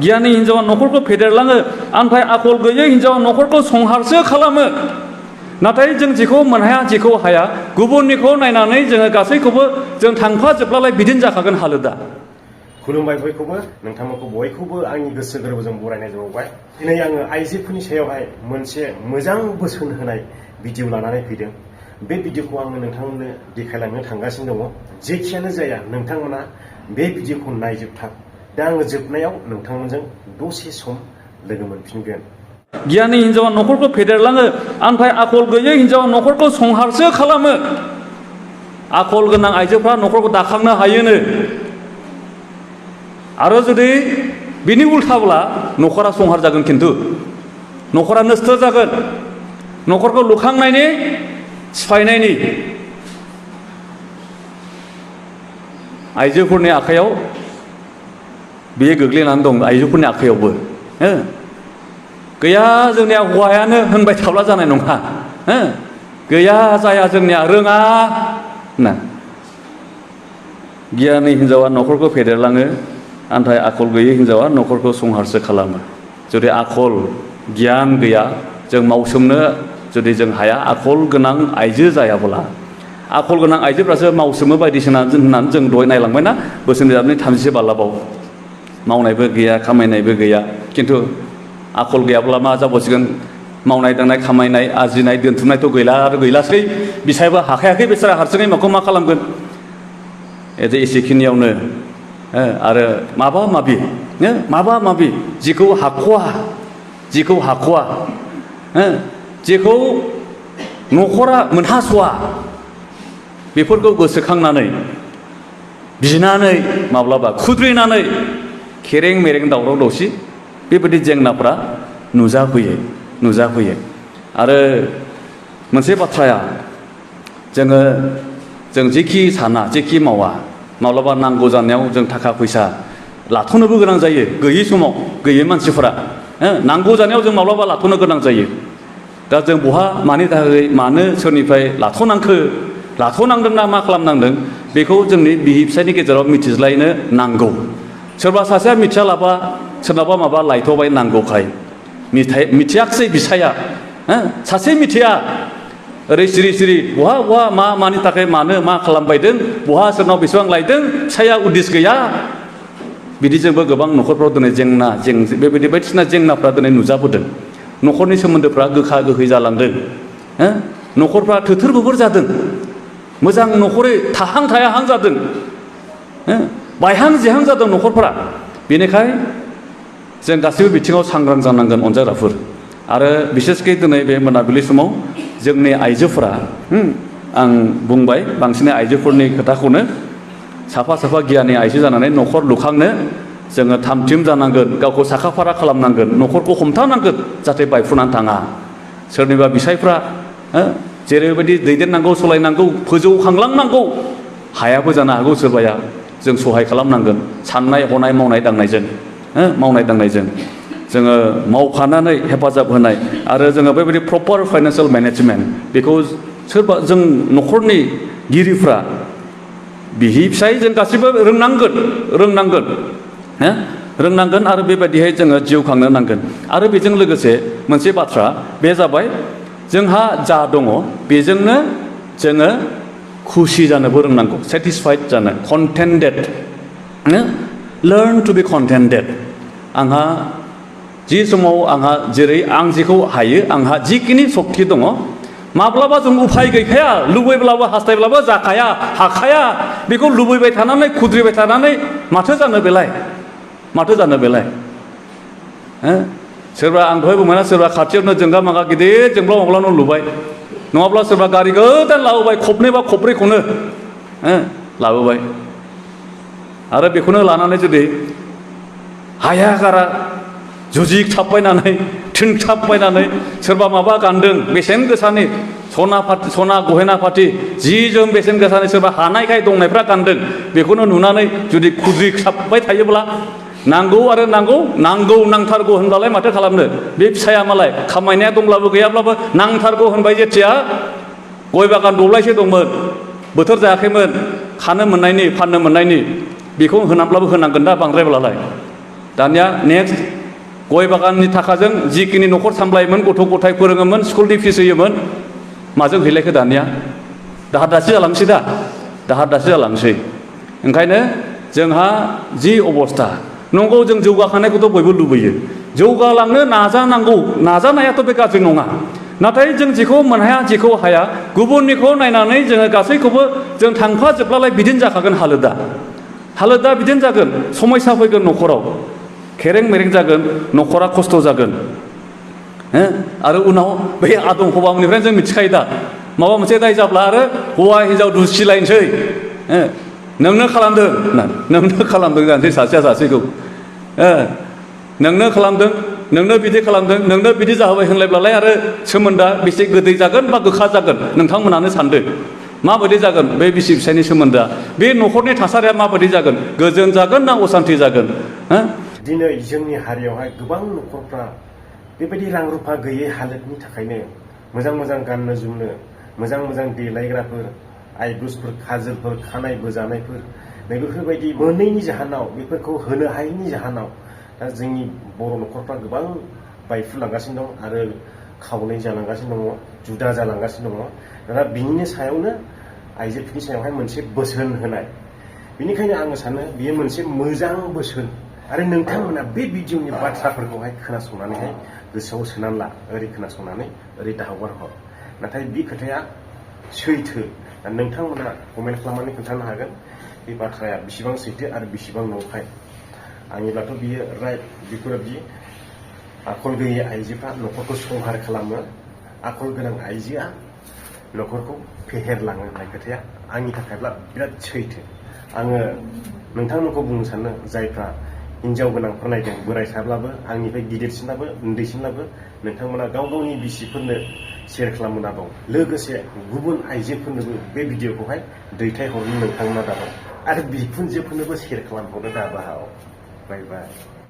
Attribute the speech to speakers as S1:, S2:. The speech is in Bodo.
S1: गियानि हिन्जावा न'खरखौ फेदेरलाङो ओमफ्राय आखल गैयै हिन्जावा न'खरखौ संहारसो खालामो नाथाय जों जेखौ मोनहाया जेखौ हाया गुबुननिखौ नायनानै जोङो गासैखौबो जों थांफाजोबब्लालाय बिदिनो जाखागोन हालोदा
S2: खुलुमबाय बयखौबो नोंथांमोनखौ बयखौबो आंनि गोसो गोरबोजों बरायनाय जाबावबाय दिनै आङो आइजोफोरनि सायावहाय मोनसे मोजां बोसोन होनाय भिडिअ लानानै फैदों बे भिडिअखौ आङो नोंथांमोननो देखायलांनो थांगासिनो दङ जेखियानो जाया नोंथांमोना बे भिडिअखौ नायजोबथार दा आङो जोबनायाव नोंथांमोनजों दसे सम लोगो मोनफिनगोन
S1: गियानि हिन्जावा न'खरखौ फेदेरलाङो ओमफ्राय आखल गैयै हिन्जावा न'खरखौ संहारसो खालामो आखल गोनां आइजोफ्रा न'खरखौ दाखांनो हायोनो आरो जुदि बिनि उल्थाब्ला न'खरा संहार जागोन खिन्थु न'खरा नस्थ' जागोन न'खरखौ लुखांनायनि सिफायनायनि आइजोफोरनि आखायाव बेयो गोग्लैनानै दं आइजोफोरनि आखायावबो गैया जोंनिया हौवायानो होनबाय थाब्ला जानाय नङा गैया जाया जोंनिया रोङा ना गियानि हिन्जावा न'खरखौ फेदेरलाङो ओमफ्राय आखल गैयै हिन्जावा न'खरखौ संहारसो खालामो जुदि आखल गियान गैया जों मावसोमनो जुदि जों हाया आखल गोनां आइजो जायाब्ला आखल गोनां आइजोफ्रासो मावसोमो बायदिसिना होननानै जों दहाय नायलांबायना बोसोन बिजाबनि 30 बालाबाव मावनायबो गैया खामायनायबो गैया खिन्थु आखल गैयाब्ला मा जाबावसिगोन मावनाय दांनाय खामायनाय आरजिनाय दोनथुमनायथ' गैला आरो गैलासै बिसायबो हाखायाखै बिसोरा हारसिङै माखौ मा खालामगोन एसेखिनियावनो आरो माबा माबि जिखौ हाख'वा जेखौ न'खरा मोनहास'वा बेफोरखौ गोसोखांनानै बिनानै माब्लाबा खुद्रिनानै खेरें मेरें दावराव दावसि बेबायदि जेंनाफ्रा नुजाफैयो आरो मोनसे बाथ्राया जों जेखि साना जेखि मावा माब्लाबा नांगौ जानायाव जों थाखा फैसा लाथ'नोबो गोनां जायो गैयै समाव गैयै मानसिफोरा नांगौ जानायाव जों माब्लाबा लाथ'नो गोनां जायो दा जों बहा मानि थाखाय मानो सोरनिफ्राय लाथ'नांदोंना मा खालामनांदों बेखौ जोंनि बिसि फिसायनि गेजेराव मिथिज्लायनो नांगौ सोरबा सासेया मिथियालाबा सोरनाबा माबा लायथ'बाय नांगौखाय मिथियाखिसै बिसाया सासे मिथिया ओरै सिरि बहा मानि थाखाय मानो मा खालामबायदों बहा सोरनाव बेसेबां लायदों फिसाया उदिस गैया बिदिजोंबो गोबां न'खरफ्राव दिनै बेबायदि बायदिसिना जेंनाफ्रा दिनै नुजाबोदों न'खरनि सोमोन्दोफ्रा गोखा गोखै जालांदों न'खरफ्रा थोथोर बोबोर जादों मोजां न'खरै थाहां थायाहां जादों बायहां जेहां जादों न'खरफोरा बेनिखाय जों गासैबो बिथिङाव सांग्रां जानांगोन अनजाग्राफोर आरो बिसेसकै दिनै बे मोनाबिलि समाव जोंनि आइजोफोरा आं बुंबाय बांसिन आइजोफोरनि खोथाखौनो साफा गियानि आइजो जानानै न'खर लुखांनो जोङो थामथिम जानांगोन गावखौ साखाफारा खालामनांगोन न'खरखौ हमथानांगोन जाहाथे बायफ्रुनानै थाङा सोरनिबा बिसायफ्रा जेरैबायदि दैदेननांगौ सालायनांगौ फोजौखांलांनांगौ हायाबो जानो हागौ सोरबाया जों सहाय खालामनांगोन साननाय हनाय मावनाय दांनायजों जोङो मावफानानै हेफाजाब होनाय आरो जोङो बेबायदि प्रपार फाइनान्सियेल मेनेजमेन्ट बेखौ सोरबा जों न'खरनि गिरिफ्रा बिहि फिसाय जों गासैबो रोंनांगोन आरो बेबायदिहाय जोङो जिउ खांनो नांगोन आरो बेजों लोगोसे मोनसे बाथ्रा बे जाबाय जोंहा जा दङ बेजोंनो जोङो खुसि जानोबो रोंनांगौ सेटिसफाइड जानो कन्टेन्टेड लार्न टु बि कन्टेन्टेड आंहा जि समाव आंहा जेरै आं जेखौ हायो आंहा जिखिनि सक्ति दङ माब्लाबा जों उफाय गैखाया लुबैब्लाबो हास्थायब्लाबो जाखाया हाखाया बेखौ लुबैबाय थानानै खुद्रिबाय थानानै माथो जानो बेलाय सोरबा आं दहाय बुंबायना सोरबा खाथियावनो जोंगा मागा गिदिर जोंब्ला माब्ला न' लुबाय नङाब्ला सोरबा गारि गोदान लाबोबाय खबनै बा खबब्रैखौनो लाबोबाय आरो बेखौनो लानानै जुदि हाया गारा जुजिथाबबायनानै थिनथाबबायनानै सोरबा माबा गानदों बेसेन गोसानि सना गहेना पाथि जि जोम बेसेन गोसानि सोरबा हानायखाय दंनायफ्रा गानदों बेखौनो नुनानै जुदि खुद्रिख्लाबबाय थायोब्ला नांथारगौ होनब्लालाय माथो खालामनो बे फिसाया मालाय खामायनाया दंब्लाबो गैयाब्लाबो नांथारगौ होनबाय जेथिया गय बागान दब्लायसे दंमोन बोथोर जायाखैमोन खानो मोननायनि फाननो मोननायनि बेखौ होनांब्लाबो होनांगोन दा बांद्रायब्लालाय दानिया नेक्स्ट गय बागाननि थाखाजों जिखिनि न'खर सामलायोमोन गथ' गथाय फोरोङोमोन स्कुलनि फिस होयोमोन माजों हैलायखो दानिया दाहार दासि जालांसै दाहार दासि जालांसै ओंखायनो जोंहा जि अबस्था नंगौ जों जौगाखांनायखौथ' बयबो लुबैयो जौगालांनो नाजानांगौ नाजानायाथ' बे गाज्रि नङा नाथाय जों जेखौ मोनहाया जेखौ हाया गुबुननिखौ नायनानै जोङो गासैखौबो जों थांफाजोबब्लालाय बिदिनो जाखागोन हालोदा बिदिनो जागोन समस्या फैगोन न'खराव खेरें मेरें जागोन न'खरा खस्थ' जागोन आरो उनाव बे आदम हौवानिफ्राय जों मिथिखायो दा माबा मोनसे दाय जाब्ला आरो हौवा हिन्जाव दुसिलायनोसै नोंनो खालामदों जानोसै सासेया सासेखौ नोंनो खालामदों नोंनो बिदि खालामदों नोंनो बिदि जाहोबाय होनलायब्लालाय आरो सोमोन्दोआ बेसे गोदै जागोन बा गोखा जागोन नोंथांमोनानो सानदो माबायदि जागोन बे बिसि फिसायनि सोमोन्दोआ बे न'खरनि थासारिया माबायदि जागोन गोजोन जागोन ना असान्थि जागोन
S2: दिनै जोंनि हारियावहाय गोबां न'खरफ्रा बेबायदि रां रुफा गैयै हालोदनि थाखायनो मोजां गाननो जोमनो मोजां देलायग्राफोर आइब्रुसफोर खाजोलफोर खानाय बोजानायफोर बेफोरबायदि मोनैनि जाहोनाव बेफोरखौ होनो हायैनि जाहोनाव दा जोंनि बर' न'खरफ्रा गोबां बायफ्रुलांगासिनो दं आरो खावनै जालांगासिनो दङ जुदा जालांगासिनो दङ दा बिनिनो सायावनो आइजोफोरनि सायावहाय मोनसे बोसोन होनाय बेनिखायनो आङो सानो बियो मोनसे मोजां बोसोन आरो नोंथांमोना बे भिडिअनि बाथ्राफोरखौहाय खोनासंनानैहाय गोसोआव सोनानै ला ओरै खोनासंनानै ओरै दाहगार हर नाथाय बे खोथाया सैथो नोंथांमोना कमेन्ट खालामनानै खोन्थानो हागोन बे बाथ्राया बेसेबां सैथो आरो बेसेबां नंखाय आंनिब्लाथ' बियो राइट बेफोरबायदि आखल गैयै आइजोफ्रा न'खरखौ संहार खालामो आखल गोनां आइजोआ न'खरखौ फेहेरलाङो होननाय खोथाया आंनि थाखायब्ला बिराद सैथो आङो नोंथांमोनखौ बुंनो सानो जायफ्रा हिन्जाव गोनांफोर नायदों बोराइसाब्लाबो आंनिफ्राय गिदिरसिनब्लाबो उन्दैसिनब्लाबो नोंथांमोना गाव गावनि बिसिफोरनो शेयार खालामनो दाबाव लोगोसे गुबुन आइजोफोरनोबो बे भिडिअखौहाय दैथायहरनो नोंथांमोना दाबाव आरो बिखुनजोफोरनोबो शेयार खालामहरनो दाबाव बाय बाय